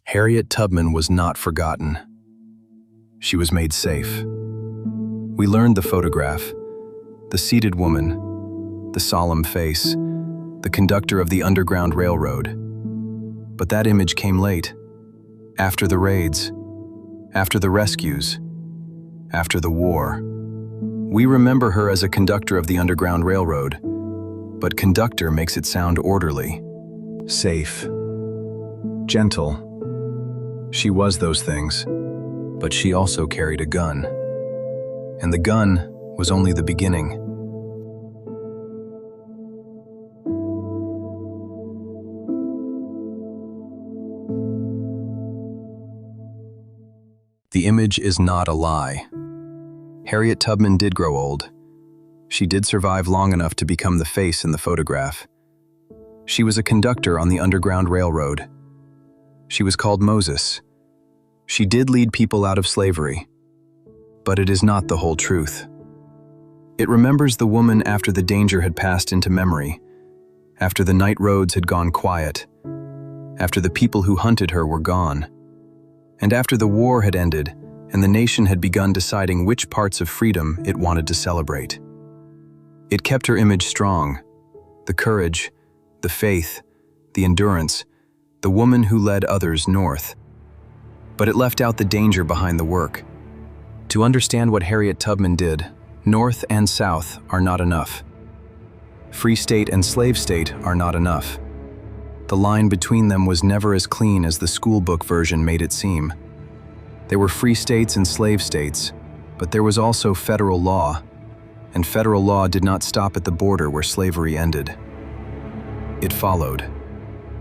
Harriet Tubman was not forgotten. She was made safe. We learned the photograph, the seated woman, the solemn face, the conductor of the Underground Railroad. But that image came late, after the raids, after the rescues, after the war. We remember her as a conductor of the Underground Railroad, but conductor makes it sound orderly, safe, gentle. She was those things, but she also carried a gun. And the gun was only the beginning. The image is not a lie. Harriet Tubman did grow old. She did survive long enough to become the face in the photograph. She was a conductor on the Underground Railroad. She was called Moses. She did lead people out of slavery. But it is not the whole truth. It remembers the woman after the danger had passed into memory, after the night roads had gone quiet, after the people who hunted her were gone, and after the war had ended and the nation had begun deciding which parts of freedom it wanted to celebrate. It kept her image strong, the courage, the faith, the endurance, the woman who led others north. But it left out the danger behind the work. To understand what Harriet Tubman did, North and South are not enough. Free state and slave state are not enough. The line between them was never as clean as the school book version made it seem. There were free states and slave states, but there was also federal law, and federal law did not stop at the border where slavery ended. It followed.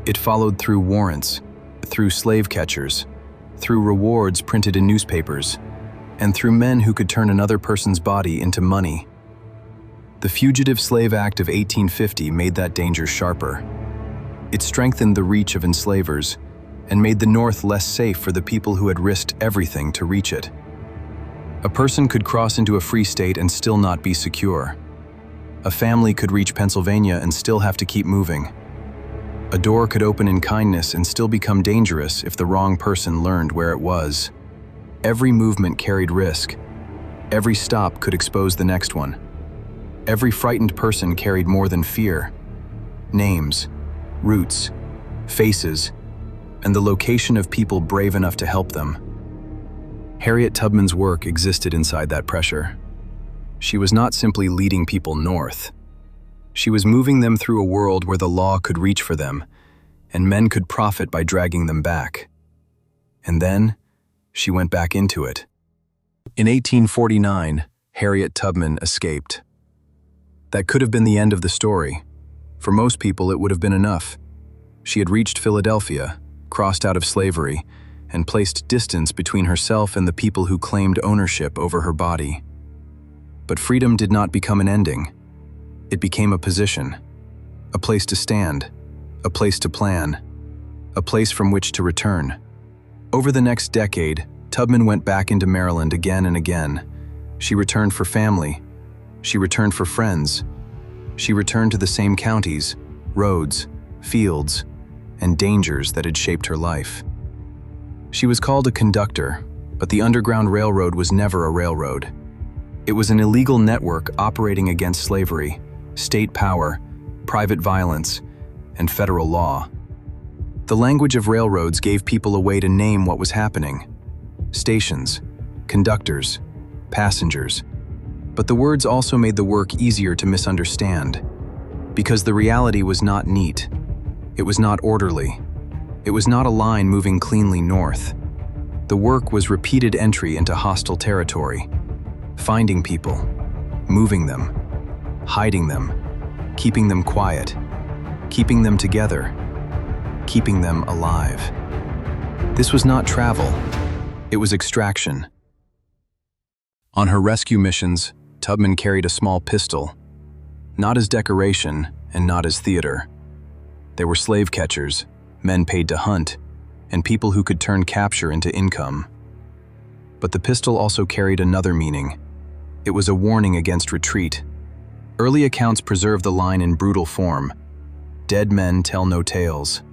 It followed through warrants, through slave catchers, through rewards printed in newspapers, and through men who could turn another person's body into money. The Fugitive Slave Act of 1850 made that danger sharper. It strengthened the reach of enslavers and made the North less safe for the people who had risked everything to reach it. A person could cross into a free state and still not be secure. A family could reach Pennsylvania and still have to keep moving. A door could open in kindness and still become dangerous if the wrong person learned where it was. Every movement carried risk. Every stop could expose the next one. Every frightened person carried more than fear. Names, routes, faces, and the location of people brave enough to help them. Harriet Tubman's work existed inside that pressure. She was not simply leading people north. She was moving them through a world where the law could reach for them, and men could profit by dragging them back. And then, she went back into it. In 1849, Harriet Tubman escaped. That could have been the end of the story. For most people, it would have been enough. She had reached Philadelphia, crossed out of slavery, and placed distance between herself and the people who claimed ownership over her body. But freedom did not become an ending. It became a position, a place to stand, a place to plan, a place from which to return. Over the next decade, Tubman went back into Maryland again and again. She returned for family. She returned for friends. She returned to the same counties, roads, fields, and dangers that had shaped her life. She was called a conductor, but the Underground Railroad was never a railroad. It was an illegal network operating against slavery, state power, private violence, and federal law. The language of railroads gave people a way to name what was happening. Stations, conductors, passengers. But the words also made the work easier to misunderstand, because the reality was not neat. It was not orderly. It was not a line moving cleanly north. The work was repeated entry into hostile territory, finding people, moving them, hiding them, keeping them quiet, keeping them together, keeping them alive. This was not travel, it was extraction. On her rescue missions, Tubman carried a small pistol, not as decoration and not as theater. There were slave catchers, men paid to hunt, and people who could turn capture into income. But the pistol also carried another meaning. It was a warning against retreat. Early accounts preserve the line in brutal form: "Dead men tell no tales."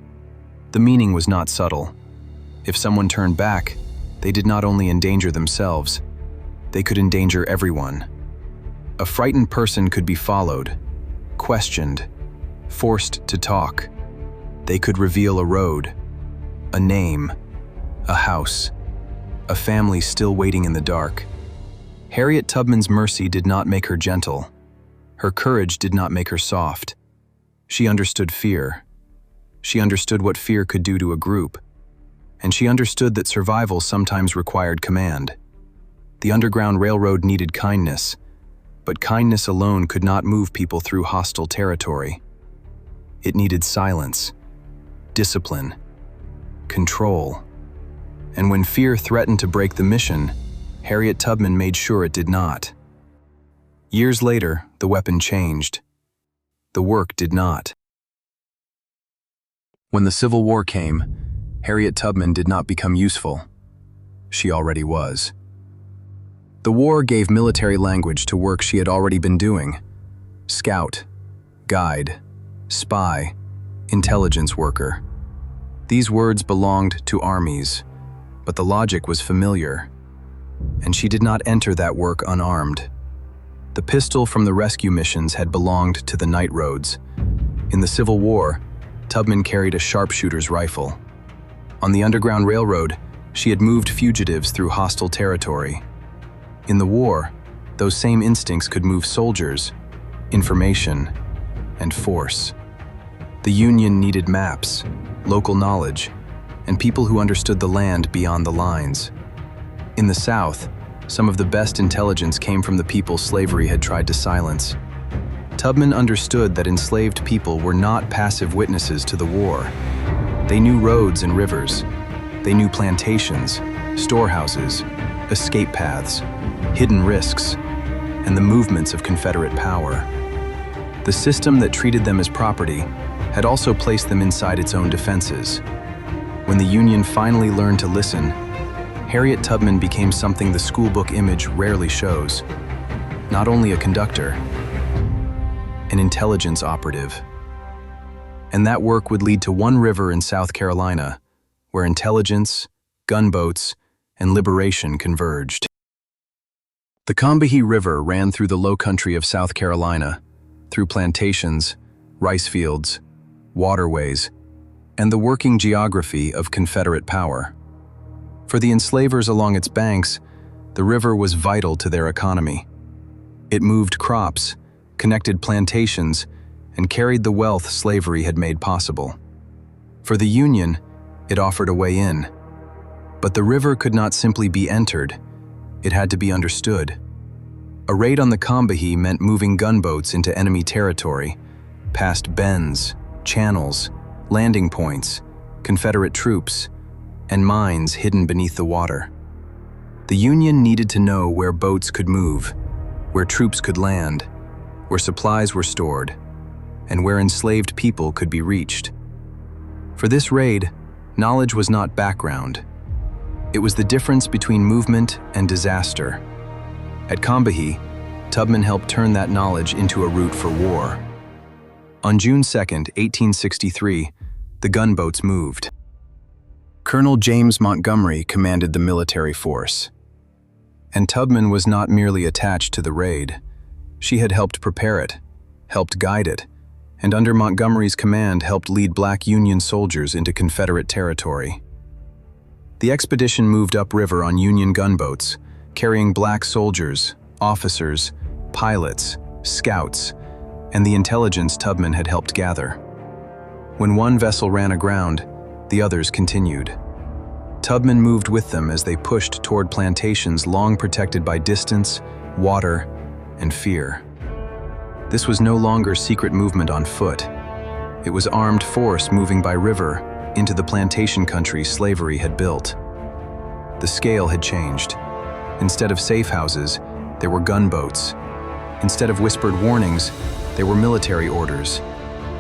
The meaning was not subtle. If someone turned back, they did not only endanger themselves, they could endanger everyone. A frightened person could be followed, questioned, forced to talk. They could reveal a road, a name, a house, a family still waiting in the dark. Harriet Tubman's mercy did not make her gentle. Her courage did not make her soft. She understood fear. She understood what fear could do to a group. And she understood that survival sometimes required command. The Underground Railroad needed kindness, but kindness alone could not move people through hostile territory. It needed silence, discipline, control. And when fear threatened to break the mission, Harriet Tubman made sure it did not. Years later, the weapon changed. The work did not. When the Civil War came, Harriet Tubman did not become useful. She already was. The war gave military language to work she had already been doing: scout, guide, spy, intelligence worker. These words belonged to armies, but the logic was familiar, and she did not enter that work unarmed. The pistol from the rescue missions had belonged to the night roads. In the Civil War, Tubman carried a sharpshooter's rifle. On the Underground Railroad, she had moved fugitives through hostile territory. In the war, those same instincts could move soldiers, information, and force. The Union needed maps, local knowledge, and people who understood the land beyond the lines. In the South, some of the best intelligence came from the people slavery had tried to silence. Tubman understood that enslaved people were not passive witnesses to the war. They knew roads and rivers. They knew plantations, storehouses, escape paths, hidden risks, and the movements of Confederate power. The system that treated them as property had also placed them inside its own defenses. When the Union finally learned to listen, Harriet Tubman became something the schoolbook image rarely shows. Not only a conductor, an intelligence operative. And that work would lead to one river in South Carolina, where intelligence, gunboats, and liberation converged. The Combahee River ran through the low country of South Carolina, through plantations, rice fields, waterways, and the working geography of Confederate power. For the enslavers along its banks, the river was vital to their economy. It moved crops, connected plantations, and carried the wealth slavery had made possible. For the Union, it offered a way in. But the river could not simply be entered, it had to be understood. A raid on the Combahee meant moving gunboats into enemy territory, past bends, channels, landing points, Confederate troops, and mines hidden beneath the water. The Union needed to know where boats could move, where troops could land, where supplies were stored, and where enslaved people could be reached. For this raid, knowledge was not background. It was the difference between movement and disaster. At Combahee, Tubman helped turn that knowledge into a route for war. On June 2, 1863, the gunboats moved. Colonel James Montgomery commanded the military force. And Tubman was not merely attached to the raid. She had helped prepare it, helped guide it, and under Montgomery's command helped lead black Union soldiers into Confederate territory. The expedition moved upriver on Union gunboats, carrying black soldiers, officers, pilots, scouts, and the intelligence Tubman had helped gather. When one vessel ran aground, the others continued. Tubman moved with them as they pushed toward plantations long protected by distance, water, and fear. This was no longer secret movement on foot. It was armed force moving by river into the plantation country slavery had built. The scale had changed. Instead of safe houses, there were gunboats. Instead of whispered warnings, there were military orders.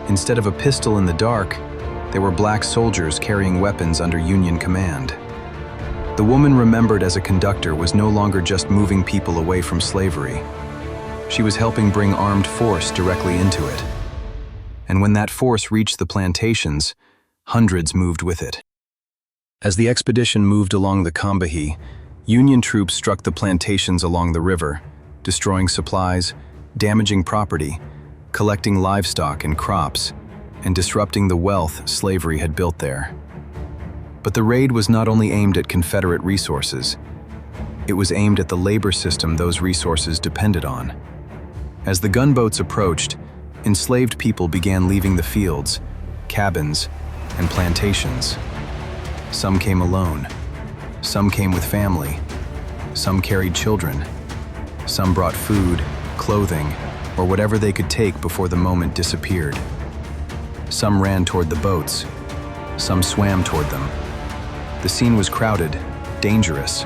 Instead of a pistol in the dark, there were black soldiers carrying weapons under Union command. The woman remembered as a conductor was no longer just moving people away from slavery. She was helping bring armed force directly into it. And when that force reached the plantations, hundreds moved with it. As the expedition moved along the Combahee, Union troops struck the plantations along the river, destroying supplies, damaging property, collecting livestock and crops, and disrupting the wealth slavery had built there. But the raid was not only aimed at Confederate resources, it was aimed at the labor system those resources depended on. As the gunboats approached, enslaved people began leaving the fields, cabins, and plantations. Some came alone, some came with family, some carried children, some brought food, clothing, or whatever they could take before the moment disappeared. Some ran toward the boats, some swam toward them. The scene was crowded, dangerous,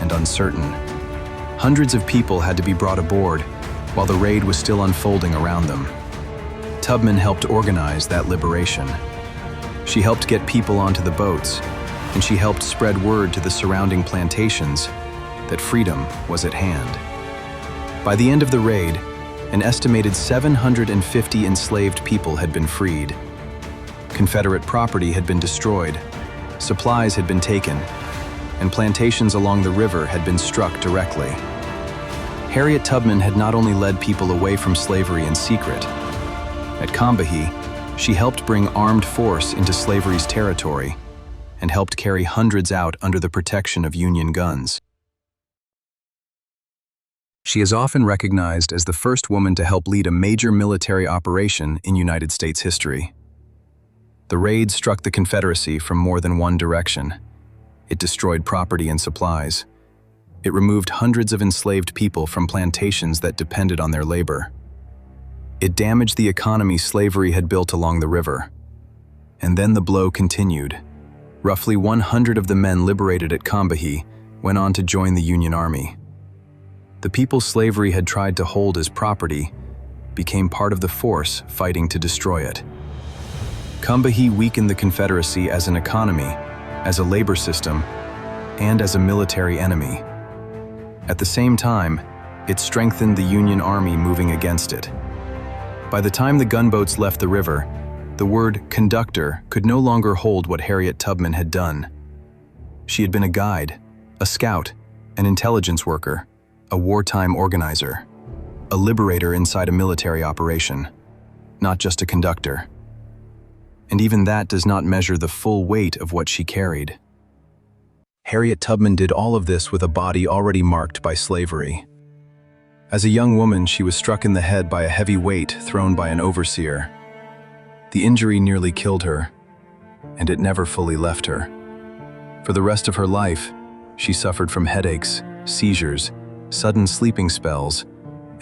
and uncertain. Hundreds of people had to be brought aboard while the raid was still unfolding around them. Tubman helped organize that liberation. She helped get people onto the boats, and she helped spread word to the surrounding plantations that freedom was at hand. By the end of the raid, an estimated 750 enslaved people had been freed. Confederate property had been destroyed, supplies had been taken, and plantations along the river had been struck directly. Harriet Tubman had not only led people away from slavery in secret. At Combahee, she helped bring armed force into slavery's territory and helped carry hundreds out under the protection of Union guns. She is often recognized as the first woman to help lead a major military operation in United States history. The raid struck the Confederacy from more than one direction. It destroyed property and supplies. It removed hundreds of enslaved people from plantations that depended on their labor. It damaged the economy slavery had built along the river. And then the blow continued. Roughly 100 of the men liberated at Combahee went on to join the Union Army. The people slavery had tried to hold as property became part of the force fighting to destroy it. Combahee weakened the Confederacy as an economy, as a labor system, and as a military enemy. At the same time, it strengthened the Union Army moving against it. By the time the gunboats left the river, the word conductor could no longer hold what Harriet Tubman had done. She had been a guide, a scout, an intelligence worker, a wartime organizer, a liberator inside a military operation, not just a conductor. And even that does not measure the full weight of what she carried. Harriet Tubman did all of this with a body already marked by slavery. As a young woman, she was struck in the head by a heavy weight thrown by an overseer. The injury nearly killed her, and it never fully left her. For the rest of her life, she suffered from headaches, seizures, sudden sleeping spells,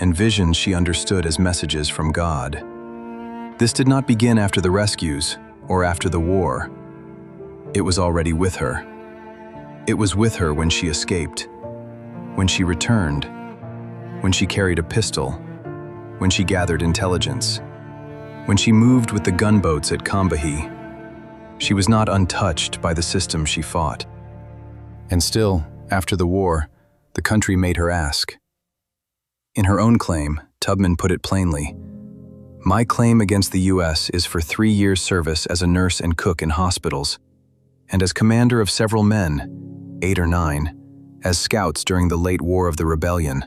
and visions she understood as messages from God. This did not begin after the rescues or after the war. It was already with her. It was with her when she escaped, when she returned, when she carried a pistol, when she gathered intelligence, when she moved with the gunboats at Combahee. She was not untouched by the system she fought. And still, after the war, the country made her ask. In her own claim, Tubman put it plainly, "My claim against the U.S. is for 3 years' service as a nurse and cook in hospitals, and as commander of several men, 8 or 9, as scouts during the late War of the Rebellion,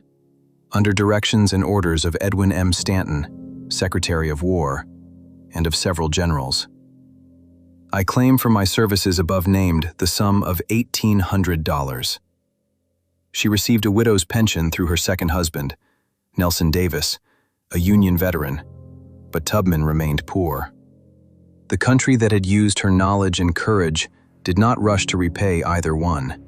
under directions and orders of Edwin M. Stanton, Secretary of War, and of several generals. I claim for my services above named the sum of $1,800. She received a widow's pension through her second husband, Nelson Davis, a Union veteran, but Tubman remained poor. The country that had used her knowledge and courage did not rush to repay either one.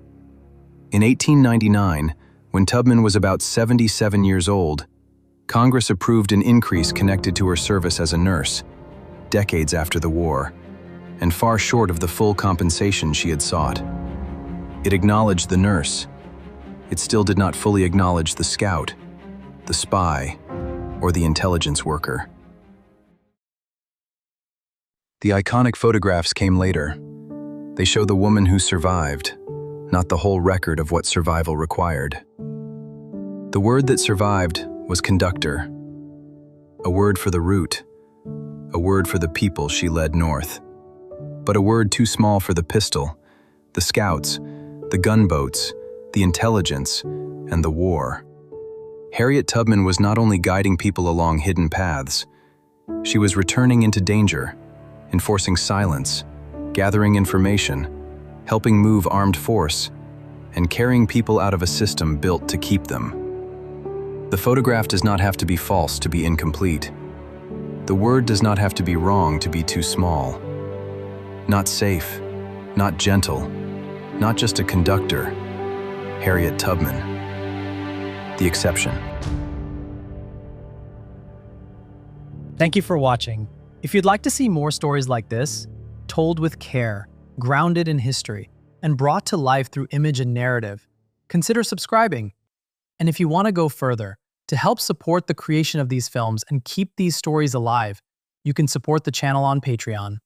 In 1899, when Tubman was about 77 years old, Congress approved an increase connected to her service as a nurse, decades after the war, and far short of the full compensation she had sought. It acknowledged the nurse. It still did not fully acknowledge the scout, the spy, or the intelligence worker. The iconic photographs came later. They show the woman who survived, not the whole record of what survival required. The word that survived was conductor, a word for the route, a word for the people she led north, but a word too small for the pistol, the scouts, the gunboats, the intelligence, and the war. Harriet Tubman was not only guiding people along hidden paths, she was returning into danger, enforcing silence, gathering information, helping move armed force, and carrying people out of a system built to keep them. The photograph does not have to be false to be incomplete. The word does not have to be wrong to be too small. Not safe, not gentle, not just a conductor. Harriet Tubman. The exception. Thank you for watching. If you'd like to see more stories like this, told with care, grounded in history, and brought to life through image and narrative, consider subscribing. And if you want to go further, to help support the creation of these films and keep these stories alive, you can support the channel on Patreon.